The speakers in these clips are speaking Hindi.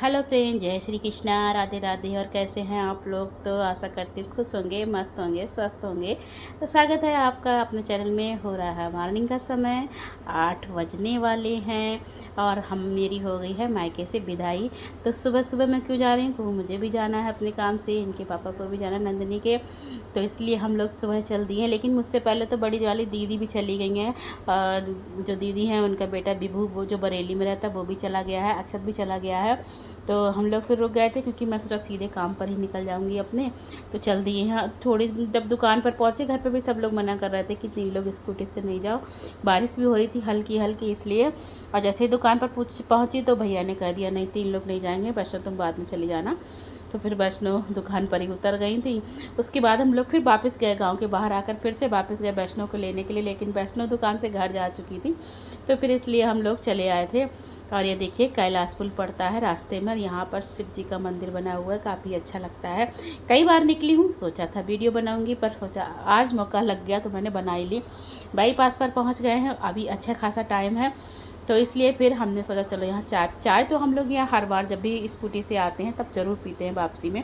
हेलो फ्रेंड, जय श्री कृष्णा, राधे राधे। और कैसे हैं आप लोग? तो आशा करती हूँ खुश होंगे, मस्त होंगे, स्वस्थ होंगे। तो स्वागत है आपका अपने चैनल में। हो रहा है मॉर्निंग का समय, 8 बजने वाले हैं और मेरी हो गई है मायके से विदाई। तो सुबह सुबह मैं क्यों जा रही हूँ? मुझे भी जाना है अपने काम से, इनके पापा को भी जाना है, नंदिनी के। तो इसलिए हम लोग सुबह चल दिए हैं। लेकिन मुझसे पहले तो बड़ी वाली दीदी भी चली गई हैं, और जो दीदी हैं उनका बेटा विभू, वो जो बरेली में रहता है, वो भी चला गया है। अक्षत भी चला गया है। तो हम लोग फिर रुक गए थे क्योंकि मैं सोचा सीधे काम पर ही निकल जाऊंगी अपने। तो चल दिए हैं। थोड़ी जब दुकान पर पहुंचे, घर पर भी सब लोग मना कर रहे थे कि 3 लोग स्कूटी से नहीं जाओ। बारिश भी हो रही थी हल्की हल्की, इसलिए। और जैसे ही दुकान पर पहुंची तो भैया ने कह दिया, नहीं 3 लोग नहीं जाएंगे, वैष्णो तुम बाद में चली जाना। तो फिर वैष्णो दुकान पर ही उतर गई थी। उसके बाद हम लोग फिर वापस गए, गांव के बाहर आकर फिर से वापस गए वैष्णो को लेने के लिए। लेकिन वैष्णो दुकान से घर जा चुकी थी, तो फिर इसलिए हम लोग चले आए थे। और ये देखिए कैलाश पुल पड़ता है रास्ते में, और यहाँ पर शिव जी का मंदिर बना हुआ है, काफ़ी अच्छा लगता है। कई बार निकली हूँ, सोचा था वीडियो बनाऊंगी, पर सोचा आज मौका लग गया तो मैंने बना ही ली। बाईपास पर पहुँच गए हैं, अभी अच्छा खासा टाइम है। तो इसलिए फिर हमने सोचा चलो यहाँ चाय तो हम लोग यहाँ हर बार जब भी स्कूटी से आते हैं तब ज़रूर पीते हैं वापसी में।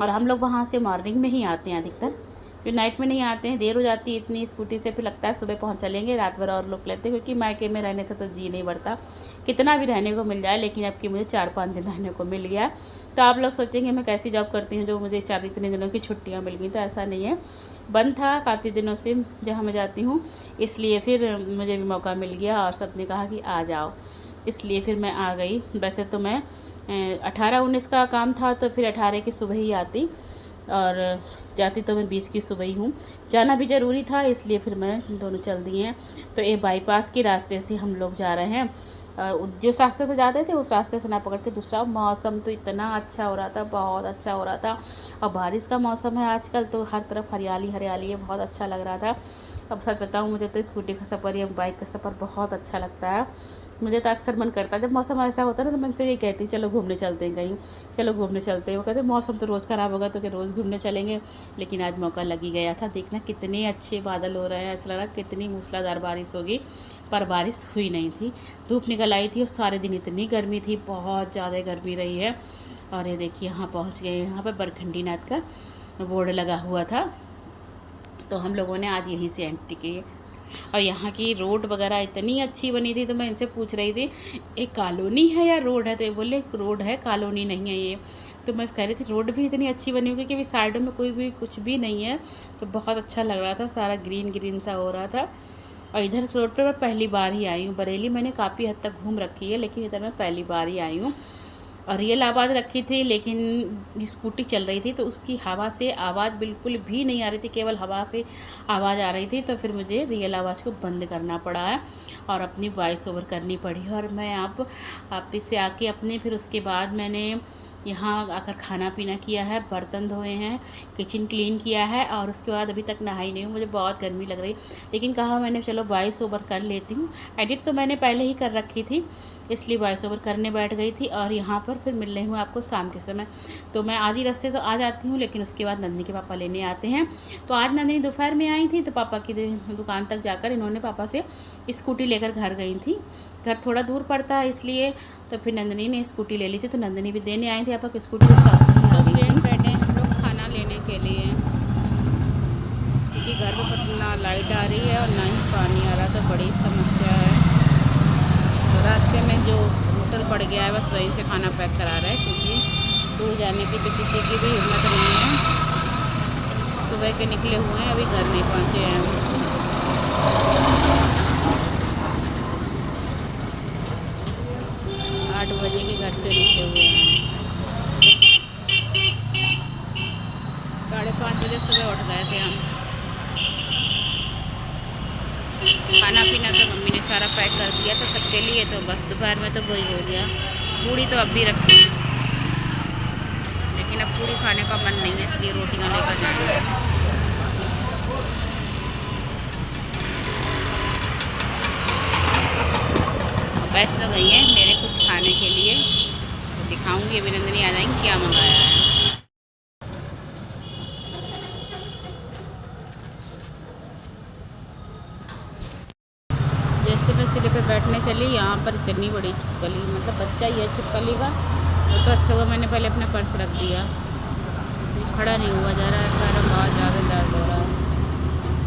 और हम लोग वहाँ से मॉर्निंग में ही आते हैं अधिकतर, फिर नाइट में नहीं आते हैं, देर हो जाती है इतनी स्कूटी से। फिर लगता है सुबह पहुँच चलेंगे, रात भर और रुक लेते हैं, क्योंकि मायके में रहने से तो जी नहीं बढ़ता, कितना भी रहने को मिल जाए। लेकिन अब कि मुझे 4-5 दिन रहने को मिल गया। तो आप लोग सोचेंगे मैं कैसी जॉब करती हूँ जो मुझे इतने दिनों की छुट्टियाँ मिल गई। तो ऐसा नहीं है, बंद था काफ़ी दिनों से जहाँ मैं जाती हूँ, इसलिए फिर मुझे भी मौका मिल गया और सबने कहा कि आ जाओ, इसलिए फिर मैं आ गई। वैसे तो मैं 18-19 का काम था, तो फिर 18 की सुबह ही आती, और जाती तो मैं 20 की सुबह ही हूँ। जाना भी ज़रूरी था, इसलिए फिर मैं दोनों चल दिए हैं। तो ये बाईपास के रास्ते से हम लोग जा रहे हैं, और जिस रास्ते से जाते थे उस रास्ते से ना पकड़ के दूसरा। मौसम तो इतना अच्छा हो रहा था, बहुत अच्छा हो रहा था। और बारिश का मौसम है आजकल, तो हर तरफ हरियाली हरियाली है, बहुत अच्छा लग रहा था। अब सच बताऊँ, मुझे तो स्कूटी का सफ़र या बाइक का सफ़र बहुत अच्छा लगता है। मुझे तो अक्सर मन करता है जब मौसम ऐसा होता है ना, तो मैं से यही कहती हूँ चलो घूमने चलते हैं कहीं, चलो घूमने चलते हैं। वो कहते हैं मौसम तो रोज़ ख़राब होगा तो क्या रोज़ घूमने चलेंगे। लेकिन आज मौका लग ही गया था। देखना कितने अच्छे बादल हो रहे हैं, ऐसा लग रहा कितनी मूसलाधार बारिश होगी, पर बारिश हुई नहीं थी। धूप निकल आई थी और सारे दिन इतनी गर्मी थी, बहुत ज़्यादा गर्मी रही है। और ये देखिए यहाँ पहुँच गए, यहाँ पर बरखंडी नाथ का बोर्ड लगा हुआ था, तो हम लोगों ने आज यहीं से एंट्री की। और यहाँ की रोड वगैरह इतनी अच्छी बनी थी, तो मैं इनसे पूछ रही थी एक कॉलोनी है या रोड है? तो ये बोले रोड है, कॉलोनी नहीं है ये। तो मैं कह रही थी रोड भी इतनी अच्छी बनी हुई कि साइडों में कोई भी कुछ भी नहीं है, तो बहुत अच्छा लग रहा था, सारा ग्रीन ग्रीन सा हो रहा था। और इधर रोड पर मैं पहली बार ही आई हूँ। बरेली मैंने काफ़ी हद तक घूम रखी है, लेकिन इधर मैं पहली बार ही आई हूँ। और रियल आवाज़ रखी थी, लेकिन स्कूटी चल रही थी तो उसकी हवा से आवाज़ बिल्कुल भी नहीं आ रही थी, केवल हवा पे आवाज़ आ रही थी। तो फिर मुझे रियल आवाज़ को बंद करना पड़ा है और अपनी वॉइस ओवर करनी पड़ी। और मैं आप से आके अपने फिर उसके बाद मैंने यहाँ आकर खाना पीना किया है, बर्तन धोए हैं, किचन क्लीन किया है, और उसके बाद अभी तक नहाई नहीं हूँ, मुझे बहुत गर्मी लग रही। लेकिन कहा मैंने चलो वॉइस ओवर कर लेती हूँ। एडिट तो मैंने पहले ही कर रखी थी, इसलिए वॉइस ओवर करने बैठ गई थी। और यहाँ पर फिर मिल रही हूँ आपको शाम के समय। तो मैं आधी रास्ते तो आ जाती हूँ, लेकिन उसके बाद नंदिनी के पापा लेने आते हैं। तो आज नंदिनी दोपहर में आई थी, तो पापा की दुकान तक जाकर इन्होंने पापा से स्कूटी लेकर घर गई थी। घर थोड़ा दूर पड़ता है इसलिए, तो फिर नंदिनी ने स्कूटी ले ली थी, तो नंदिनी भी देने आई थी पापा की स्कूटी को, साथ में आ गई थी। बैठे हम लोग खाना लेने के लिए, क्योंकि घर पर ना लाइट आ रही है और ना ही पानी आ रहा, तो बड़ी समस्या है। तो रास्ते में जो होटल पड़ गया है बस वहीं से खाना पैक करा रहा है, क्योंकि दूर जाने की तो किसी की भी हिम्मत नहीं है। सुबह के निकले हुए हैं, अभी घर नहीं पहुँचे हैं। 8 बजे के घर से निकले हुए हैं। 5:30 बजे सुबह उठ गए थे हम। खाना पीना तो मम्मी ने सारा पैक कर दिया था सबके लिए, तो बस दोपहर में तो वही हो गया। पूड़ी तो अब भी रखी, लेकिन अब पूड़ी खाने का मन नहीं है, इसलिए रोटियां लेकर जाना है। वैष्णो गई है मेरे कुछ खाने के लिए, तो दिखाऊंगी अभी नंदिनी आ जाएंगी क्या मंगाया है। जैसे मैं सिले पे बैठने चली छिपकली, यहाँ पर इतनी बड़ी छिपकली, मतलब बच्चा ही है छिपकली का। तो अच्छा हुआ मैंने पहले अपना पर्स रख दिया, ये खड़ा नहीं हुआ जा रहा है, पैर बहुत ज़्यादा दर्द हो रहा है।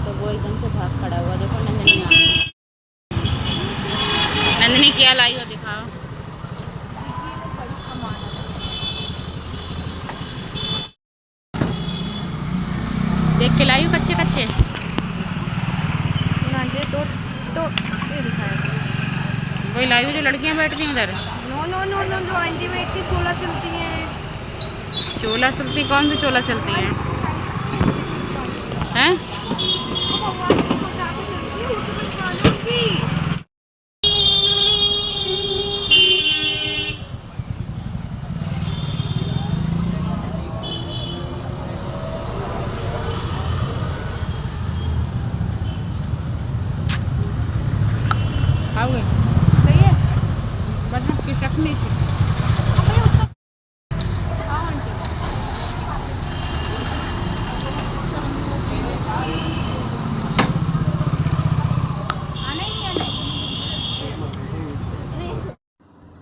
तो वो एकदम से भाग खड़ा हुआ। देखो नंदनी आ गई। नंदनी क्या लाई हो दिखाओ। देख के लाई हो कच्चे कच्चे तो ये दिखाया वही लाई हो जो लड़कियां बैठती हैं उधर। नो नो नो नो, जो आंटी बैठती चोला चलती हैं। चोला चलती? कौन सी चोला चलती हैं? हैं? खाओगे? सही है। बस की चटनी थी।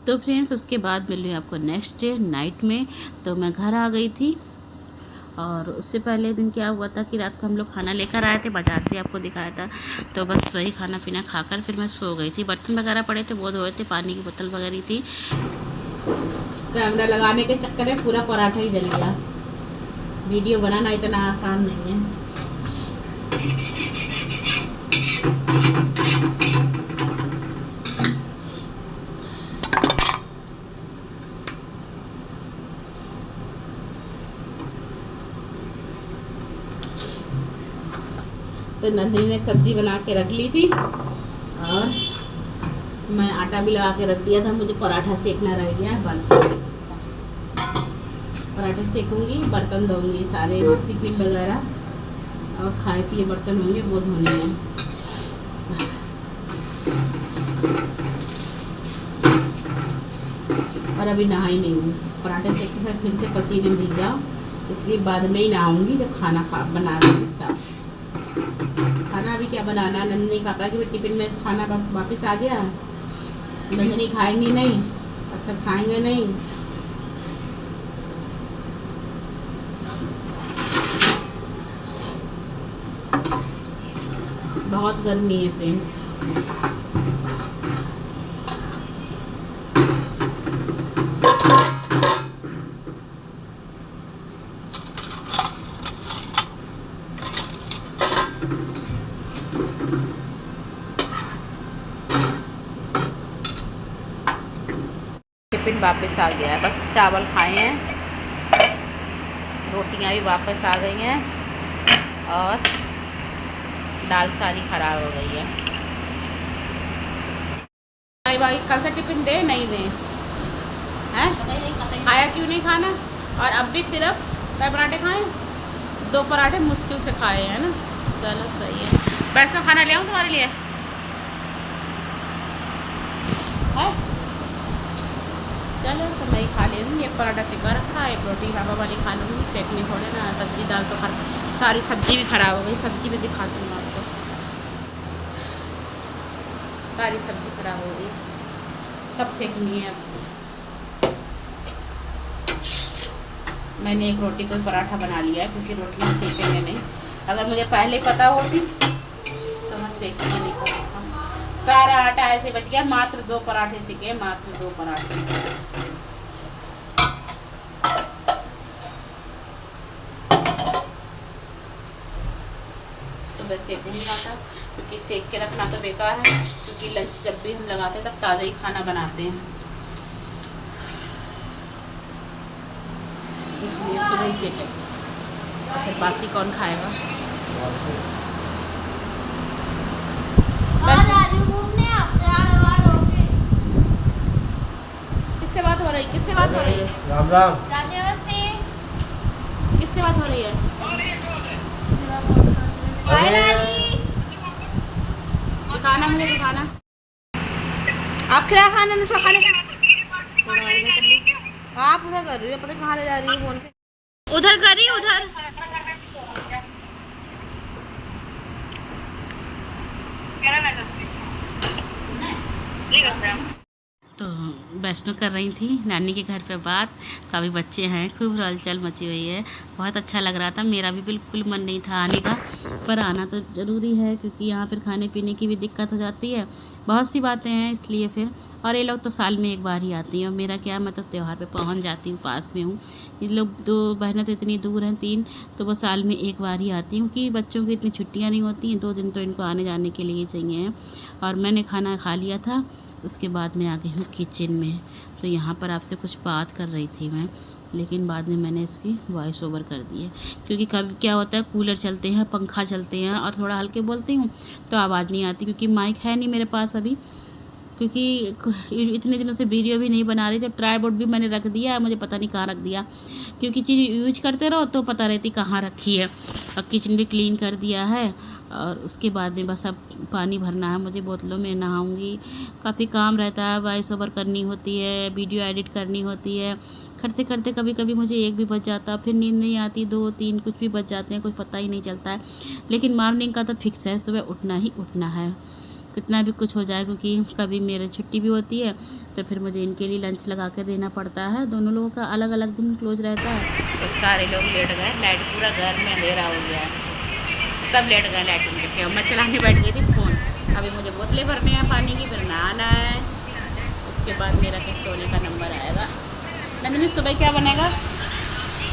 तो फ्रेंड्स उसके बाद मिल रही आपको नेक्स्ट डे नाइट में। तो मैं घर आ गई थी, और उससे पहले दिन क्या हुआ था कि रात को हम लोग खाना लेकर आए थे बाज़ार से, आपको दिखाया था। तो बस वही खाना पीना खाकर फिर मैं सो गई थी। बर्तन वगैरह पड़े थे वो धोए थे, पानी की बोतल वगैरह थी। कैमरा लगाने के चक्कर में पूरा पराठा ही जल गया। वीडियो बनाना इतना आसान नहीं है। तो नंदिनी ने सब्जी बना के रख ली थी, और मैं आटा भी लगा के रख दिया था। मुझे पराठा सेकना रह गया, बस पराठे सेकूंगी, बर्तन धोऊंगी सारे, टिफिन वगैरह और खाए पिए बर्तन होंगे वो धोने हैं। और अभी नहाई नहीं हूँ, पराठे सेकने से फिर से पसीने भीग जाओ, इसलिए बाद में ही नहाऊंगी जब खाना बना रहा। खाना अभी क्या बनाना, नंदनी पापा के भी टिफिन में खाना वापस आ गया। नंदनी खाएंगी नहीं, अच्छा खाएंगे नहीं। बहुत गर्मी है फ्रेंड्स। टिफिन वापस आ गया है, बस चावल खाए हैं, रोटियां भी वापस आ गई हैं, और दाल सारी खराब हो गई है। भाई कल से टिफिन दे नहीं दे हैं? खाया क्यों नहीं खाना? और अब भी सिर्फ क्या पराठे खाए? 2 पराठे मुश्किल से खाए हैं ना। चलो सही है। वैसे खाना ले आऊँ तुम्हारे लिए? है चलो तो मैं ही खा ले लूँगी। एक पराठा सिका रखा, एक रोटी हवा वाली खा लूँगी, फेंकनी थोड़े ना। सब्जी दाल तो सारी सब्जी भी खराब हो गई। सब्जी भी दिखाती हूँ आपको, सारी सब्जी खराब हो गई, सब फेंकनी है अब। मैंने एक रोटी को पराठा बना लिया है, क्योंकि रोटियाँ फेंकेंगे नहीं। अगर मुझे पहले पता होती तो मैं फेंकनी नहीं करता। सारा आटा ऐसे बच गया, मात्र 2 पराठे सीखे, मात्र 2 पराठे। सुबह सेकूंगी आटा, क्योंकि सेक के रखना तो बेकार है, क्योंकि लंच जब भी हम लगाते हैं तब ताज़ा ही खाना बनाते हैं, इसलिए सुबह ही सेके। फिर बासी कौन खाएगा? किससे बात हो रही? किससे बात हो रही है? राम राम। किससे बात हो रही है? दिखाना मुझे, दिखाना। आप क्या खाना नुस्खा खाने? आप उधर कर रही हो, पता कहाँ ले जा रही है फोन पे? उधर करी, उधर तो वैष्णो कर रही थी नानी के घर पे बात। काफ़ी बच्चे हैं, खूब हलचल मची हुई है। बहुत अच्छा लग रहा था। मेरा भी बिल्कुल मन नहीं था आने का, पर आना तो ज़रूरी है क्योंकि यहाँ फिर खाने पीने की भी दिक्कत हो जाती है। बहुत सी बातें हैं इसलिए फिर। और ये लोग तो साल में एक बार ही आती हैं और मेरा क्या, मैं तो त्यौहार पे पहुँच जाती हूँ, पास में हूँ। ये लोग 2 बहनें तो इतनी दूर हैं, 3, तो वो साल में एक बार ही आती हूँ क्योंकि बच्चों की इतनी छुट्टियाँ नहीं होती हैं। 2 दिन तो इनको आने जाने के लिए चाहिए। और मैंने खाना खा लिया था, उसके बाद मैं आ गई हूँ किचन में। तो यहाँ पर आपसे कुछ बात कर रही थी मैं, लेकिन बाद में मैंने इसकी वॉइस ओवर कर दी है क्योंकि कभी क्या होता है, कूलर चलते हैं, पंखा चलते हैं और थोड़ा हल्के बोलती हूँ तो आवाज़ नहीं आती क्योंकि माइक है नहीं मेरे पास अभी। क्योंकि इतने दिनों से वीडियो भी नहीं बना रही, तो ट्राईपोड भी मैंने रख दिया है, मुझे पता नहीं कहाँ रख दिया क्योंकि चीज़ यूज करते रहो तो पता रहती कहाँ रखी है। और किचन भी क्लीन कर दिया है और उसके बाद में बस अब पानी भरना है मुझे बोतलों में, नहाऊंगी। काफ़ी काम रहता है, वॉइस ओवर करनी होती है, वीडियो एडिट करनी होती है। करते करते कभी कभी मुझे 1 भी बज जाता, फिर नींद नहीं आती, 2, 3 कुछ भी बज जाते हैं, कुछ पता ही नहीं चलता है। लेकिन मॉर्निंग का तो फिक्स है, सुबह उठना ही उठना है, कितना भी कुछ हो जाए। क्योंकि कभी मेरे छुट्टी भी होती है तो फिर मुझे इनके लिए लंच लगा कर देना पड़ता है। दोनों लोगों का अलग अलग दिन क्लोज रहता है। तो सारे लोग लेट गए, लाइट पूरा घर में अंधेरा हो गया है, सब लेट गए लाइट उनके थे। मैं चलाने बैठ गई थी फ़ोन। अभी मुझे बोतलें भरने हैं पानी की, फिर नहाना है, उसके बाद मेरा फिर सोने का नंबर आएगा। नंदिनी सुबह क्या बनेगा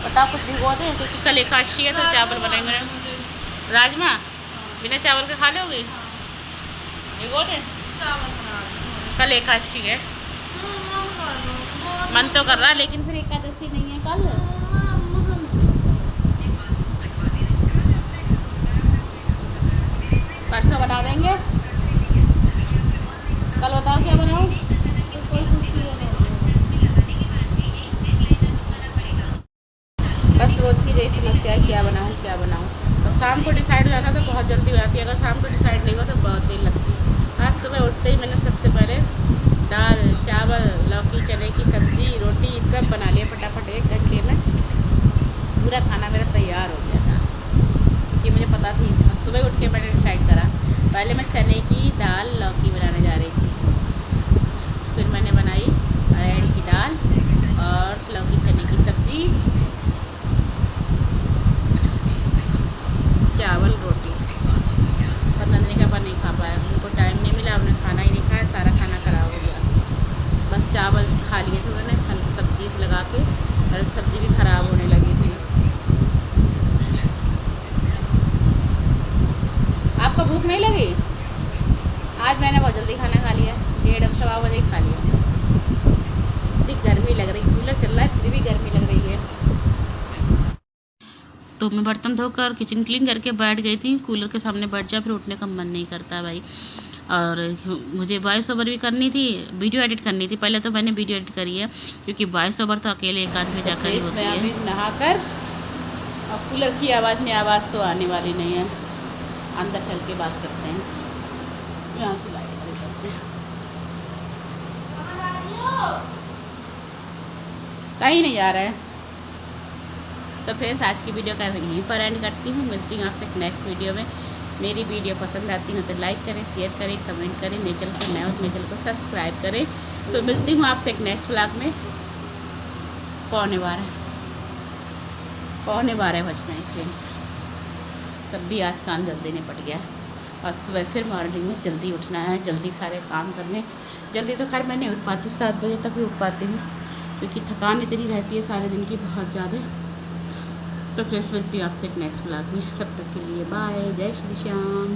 बताओ, कुछ भिगो दें क्योंकि कल एकादशी है तो चावल बनेंगे। राजमा बिना चावल के खा लोगे? भिगो दें, कल एकादशी है। मन तो कर रहा है लेकिन फिर एकादशी नहीं है कल। परसों बना देंगे, कल बताओ क्या बनाऊँ? बस रोज़ की यही समस्या है, क्या बनाऊँ क्या बनाऊँ। तो शाम को डिसाइड हो जाता तो बहुत जल्दी हो जाती है, अगर शाम को डिसाइड नहीं हो तो बहुत देर लगती है। आज सुबह उठते ही मैंने सबसे पहले दाल चावल लौकी चने की सब्ज़ी रोटी सब बना लिया फटाफट, 1 घंटे में पूरा खाना मेरा तैयार हो गया था क्योंकि मुझे पता थी। सुबह उठ के मैंने डिसाइड करा, पहले मैं चने की दाल लौकी बनाने जा रही थी, फिर मैंने बनाई अरहर की दाल और लौकी चने की सब्ज़ी, चावल रोटी। और नंदनी का नहीं खा पाया, उनको टाइम नहीं मिला, उन्होंने खाना ही नहीं खाया, सारा खाना ख़राब हो गया। बस चावल खा लिए थे उन्होंने सब्जी से लगा के, और सब्ज़ी भी ख़राब होने लगी थी। आपको भूख नहीं लगी? आज मैंने बहुत जल्दी खाना खा लिया, 1:30 सवा बजे ही खा लिया। इतनी गर्मी लग रही, कूलर चल रहा है फिर भी गर्मी लग रही है। तो मैं बर्तन धोकर किचन क्लीन करके बैठ गई थी, कूलर के सामने बैठ जा, फिर उठने का मन नहीं करता भाई। और मुझे वॉइस ओवर भी करनी थी, वीडियो एडिट करनी थी। पहले तो मैंने वीडियो एडिट करी है क्योंकि वॉइस ओवर तो अकेले एक आदमी जाकर ही होती है। अभी नहाकर और कूलर की आवाज़ में आवाज़ तो आने वाली नहीं है, अंदर चल के बात करते हैं। यहाँ की लाइट बंद करते हैं, कहीं नहीं जा रहा है। तो फ्रेंड्स आज की वीडियो का यहीं पर एंड करती हूँ, मिलती हूँ आपसे नेक्स्ट वीडियो में। मेरी वीडियो पसंद आती हो तो लाइक करें, शेयर करें, कमेंट करें, मेरे चैनल को नए हो तो मेरे चैनल को सब्सक्राइब करें। तो मिलती हूँ आपसे एक नेक्स्ट व्लॉग में। 11:15 बज गए फ्रेंड्स, तब भी आज काम जल्दी निपट गया। और सुबह फिर मॉर्निंग में जल्दी उठना है, जल्दी सारे काम करने। जल्दी तो खैर मैं नहीं उठ पाती हूँ, 7 बजे तक ही उठ पाती हूँ क्योंकि थकान इतनी रहती है सारे दिन की बहुत ज़्यादा। तो फ्रेंड्स मिलती हूँ आपसे एक नेक्स्ट व्लॉग में, तब तक के लिए बाय, जय श्री श्याम।